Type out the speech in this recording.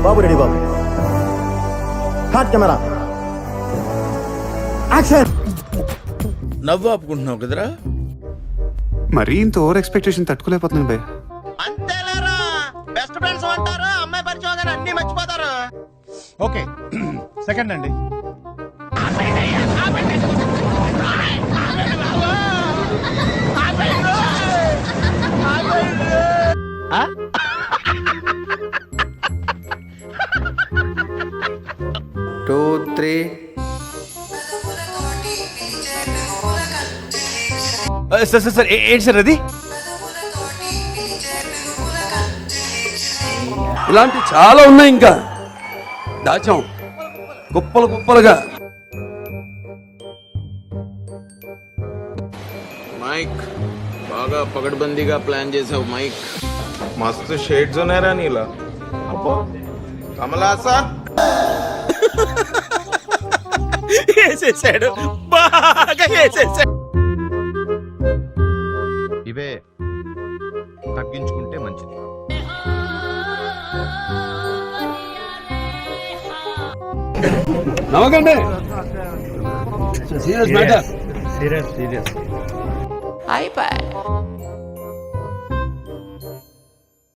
బాబు ready బాబు. హాట్ camera action. నవ్వు ఆపుకుంటున్నావు కదరా? మరీ ఇంత ఓవర్ ఎక్స్పెక్టేషన్ తట్టుకోలేకపోతున్నాను బే. అంతేలేరా, బెస్ట్ ఫ్రెండ్స్ అంటారు, అమ్మాయి పరిచయం కానీ అన్ని మర్చిపోతారు. ఓకే సెకండ్ అండి. Two three. సార్ ఏంటి సార్ అది? ఇలాంటి చాలా ఉన్నాయి, ఇంకా దాచాం కుప్పలు కుప్పలుగా. మైక్ బాగా పగడ్బందీగా ప్లాన్ చేసావు మైక్. मस्त शेड्स ఉన్నాయి రా నీలా. అబ్బో కమలాసా వేసేసాడు, బాగా వేసేసాడు. ఇవే తగ్గించుకుంటే మంచిది. నవ్వకండి, సీరియస్ మ్యాటర్. సీరియస్. అయిపోయి